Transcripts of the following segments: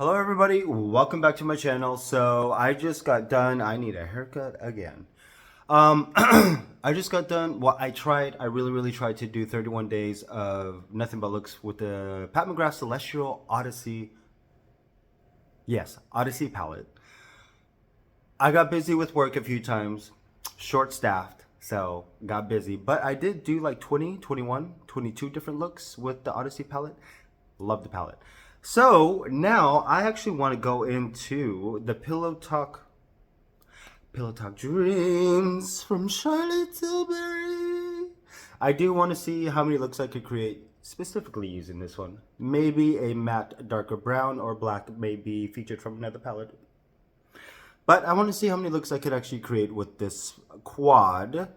Hello everybody, welcome back to my channel. So I just got done, I need a haircut again. I just got done, I really tried to do 31 days of nothing but looks with the Pat McGrath Celestial Odyssey, yes, Odyssey palette. I got busy with work a few times, short staffed, so got busy. But I did do like 20, 21, 22 different looks with the Odyssey palette. Love the palette. So now I actually want to go into the Pillow Talk Dreams from Charlotte Tilbury. I do want to see how many looks I could create specifically using this one. Maybe a matte darker brown or black may be featured from another palette. But I want to see how many looks I could actually create with this quad.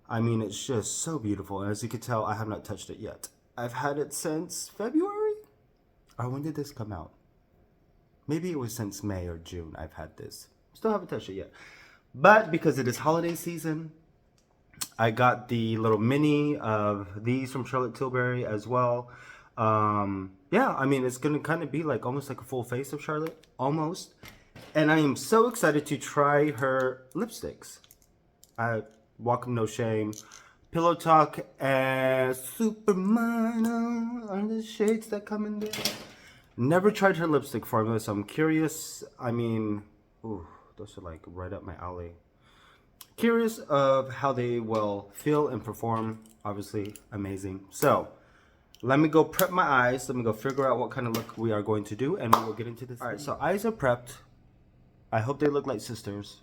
I mean, it's just so beautiful. And as you can tell, I have not touched it yet. I've had it since February? Or when did this come out? Maybe it was since May or June I've had this. Still haven't touched it yet. But because it is holiday season, I got the little mini of these from Charlotte Tilbury as well. Yeah, I mean, it's going to kind of be like almost like a full face of Charlotte. Almost. And I am so excited to try her lipsticks. Welcome No Shame, Pillow Talk, and Super Minor are the shades that come in there. Never tried her lipstick formula, so I'm curious. I mean, ooh, those are like right up my alley. Curious of how they will feel and perform. Obviously, amazing. So, let me go prep my eyes. Let me go figure out what kind of look we are going to do, and we will get into this. All right, so eyes are prepped. I hope they look like sisters.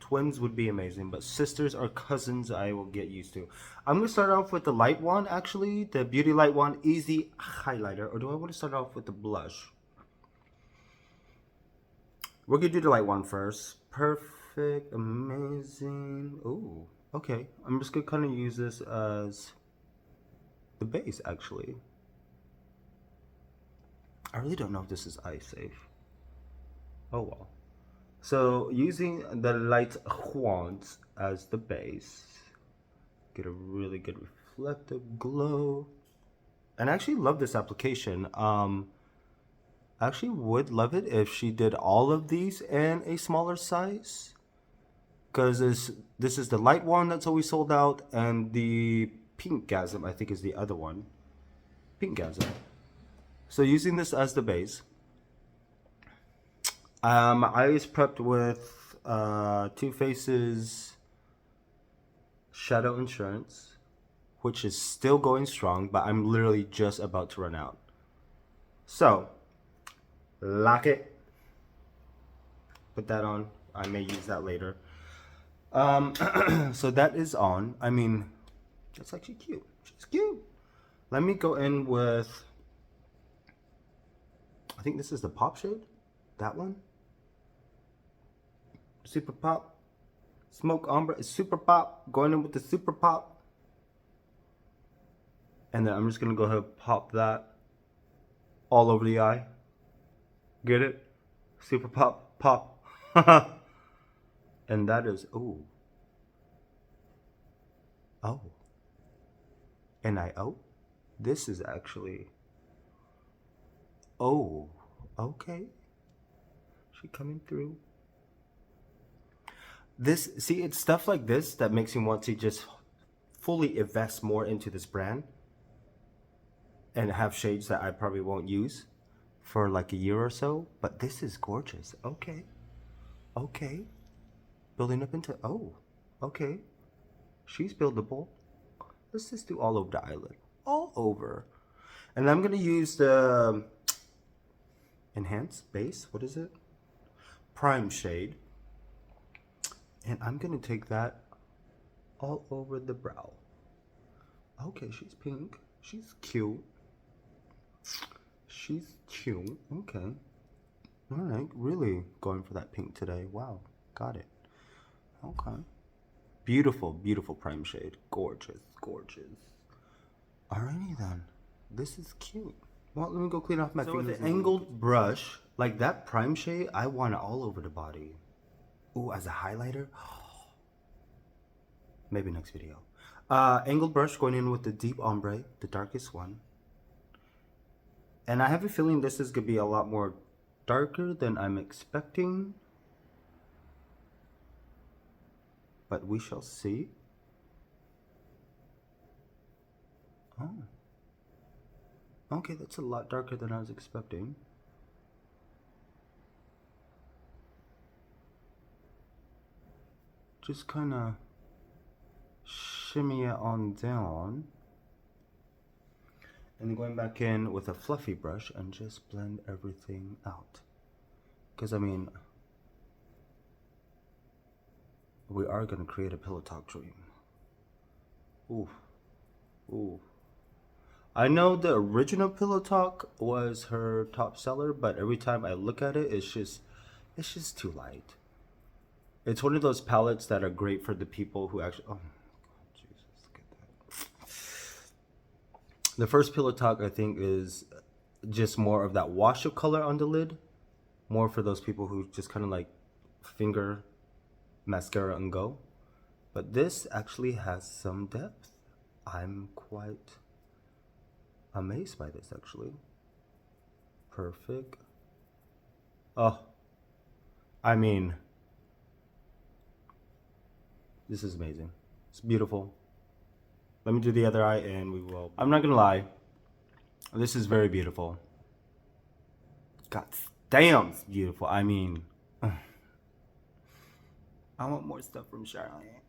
Twins would be amazing, but sisters or cousins I will get used to. I'm going to start off with the light one, actually. The Beauty Light One Easy Highlighter. Or do I want to start off with the blush? We're going to do the light one first. Perfect. Amazing. Ooh. Okay. I'm just going to kind of use this as the base, actually. I really don't know if this is eye safe. Oh, well. So using the light wands as the base, get a really good reflective glow. And I actually love this application. I actually would love it if she did all of these in a smaller size. Because this is the light one that's always sold out, and the Pinkgasm, I think, is the other one. Pinkgasm. So using this as the base. My eyes prepped with Too Faced's Shadow Insurance, which is still going strong, but I'm literally just about to run out. So, lock it. Put that on. I may use that later. So that is on. I mean, that's actually cute. She's cute. Let me go in with, I think this is the pop shade. That one. Super Pop, Smoke Ombre is Super Pop, going in with the Super Pop. And then I'm just gonna go ahead and pop that all over the eye. Get it? Super Pop, pop. And that is, ooh. Oh. Oh, this is actually, oh, okay. She coming through. This, see, it's stuff like this that makes me want to just fully invest more into this brand and have shades that I probably won't use for like a year or so. But this is gorgeous. Okay. Okay. Building up into, oh, okay. She's buildable. Let's just do all over the eyelid. All over. And I'm going to use the Enhance Base. What is it? Prime shade. And I'm going to take that all over the brow. Okay, she's pink. She's cute. She's cute. Okay. Alright, really going for that pink today. Wow, got it. Okay. Beautiful, beautiful prime shade. Gorgeous, gorgeous. Alrighty then. This is cute. Well, let me go clean off my fingers. With an angled brush, like that prime shade, I want it all over the body. Ooh, as a highlighter? Maybe next video. Angled brush going in with the deep ombre, the darkest one. And I have a feeling this is going to be a lot more darker than I'm expecting, but we shall see. Oh, okay, that's a lot darker than I was expecting. Just kind of shimmy it on down. And then going back in with a fluffy brush and just blend everything out. Because, I mean, we are going to create a pillow talk dream. Ooh. Ooh. I know the original Pillow Talk was her top seller, but every time I look at it, it's just too light. It's one of those palettes that are great for the people who actually, oh Jesus, look at that. The first Pillow Talk, I think, is just more of that wash of color on the lid. More for those people who just kind of like finger mascara and go. But this actually has some depth. I'm quite amazed by this, actually. Perfect. Oh, I mean, this is amazing. It's beautiful. Let me do the other eye and we will. I'm not gonna lie, this is very beautiful. God damn, it's beautiful. I mean, I want more stuff from Charlotte,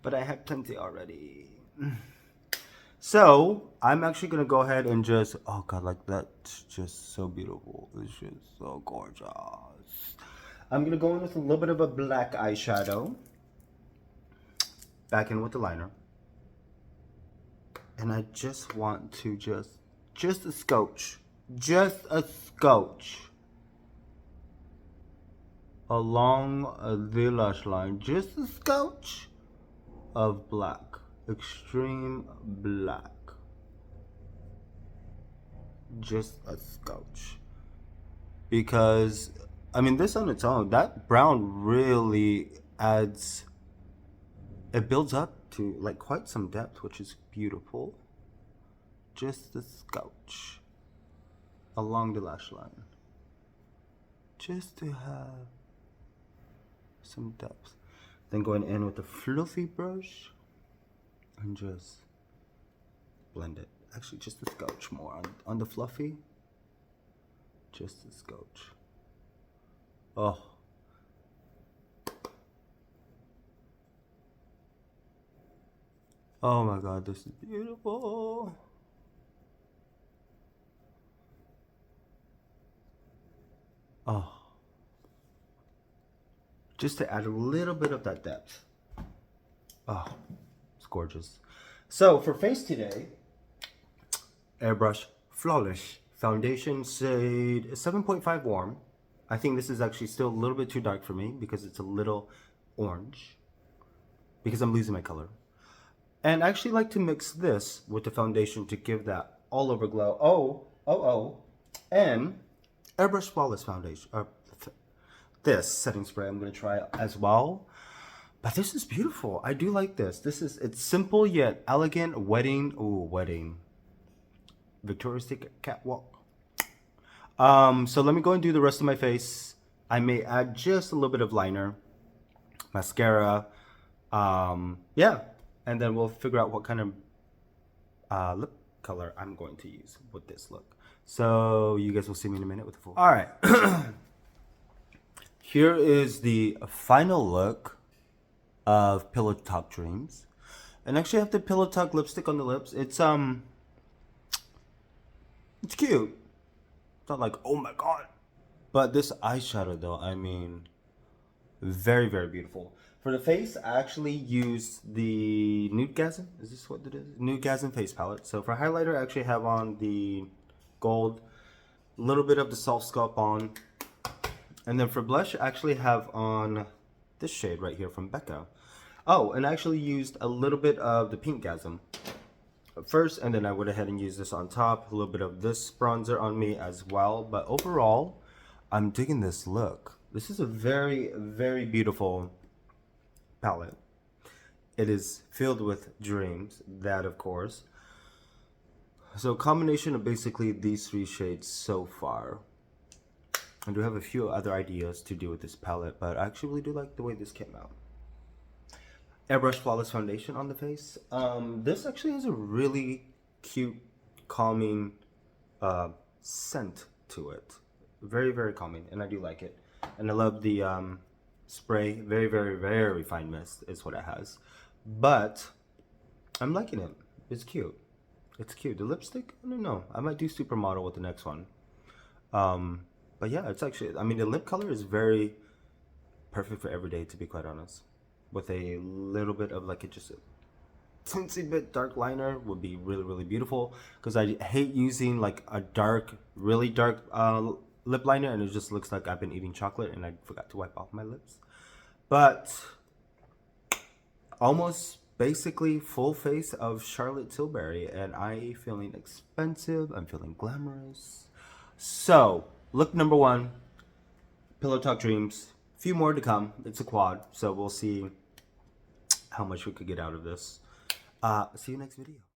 but I have plenty already. So I'm actually gonna go ahead and just, oh god, like that's just so beautiful. It's just so gorgeous. I'm gonna go in with a little bit of a black eyeshadow. Back in with the liner. And I just want to just a scotch. Just a scotch. Along the lash line. Just a scotch of black. Extreme black. Just a scotch. Because, I mean, this on its own, that brown really adds, it builds up to like quite some depth, which is beautiful. Just a scotch along the lash line. Just to have some depth. Then going in with a fluffy brush and just blend it. Actually, just a scotch more on the fluffy. Just a scotch. Oh. Oh my god, this is beautiful. Oh. Just to add a little bit of that depth. Oh, it's gorgeous. So for face today, Airbrush Flawless Foundation shade 7.5 warm. I think this is actually still a little bit too dark for me because it's a little orange. Because I'm losing my color. And I actually like to mix this with the foundation to give that all over glow. And Airbrush Flawless Foundation. This setting spray I'm going to try as well. But this is beautiful. I do like this. It's simple yet elegant. Wedding. Victoria's Secret catwalk. So let me go and do the rest of my face. I may add just a little bit of liner, mascara. Yeah. And then we'll figure out what kind of lip color I'm going to use with this look. So you guys will see me in a minute with the full. All right. Here is the final look of Pillow Talk Dreams. And actually I have the Pillow Talk lipstick on the lips. It's cute. It's not like, oh my god. But this eyeshadow though, I mean, very, very beautiful. For the face, I actually used the Nudegasm. Is this what it is? Nudegasm face palette. So for highlighter, I actually have on the gold, a little bit of the soft sculpt on. And then for blush, I actually have on this shade right here from Becca. Oh, and I actually used a little bit of the Pinkgasm first, and then I went ahead and used this on top. A little bit of this bronzer on me as well. But overall, I'm digging this look. This is a very, very beautiful palette. It is filled with dreams, that of course. So combination of basically these three shades so far. I do have a few other ideas to do with this palette, but I actually really do like the way this came out. Airbrush Flawless Foundation on the face. This actually has a really cute, calming scent to it. Very, very calming, and I do like it. And I love the spray. Very, very, very fine mist is what it has. But I'm liking it. It's cute. It's cute. The lipstick, I don't know. I might do Supermodel with the next one. But yeah, it's actually, I mean, the lip color is very perfect for every day, to be quite honest. With a little bit of like just a teensy bit dark liner would be really, really beautiful. Because I hate using like a dark, really dark lip liner, and it just looks like I've been eating chocolate and I forgot to wipe off my lips. But almost basically full face of Charlotte Tilbury, and I feeling expensive, I'm feeling glamorous. So look number one, Pillow Talk Dreams. A few more to come. It's a quad, so we'll see how much we could get out of this. See you next video.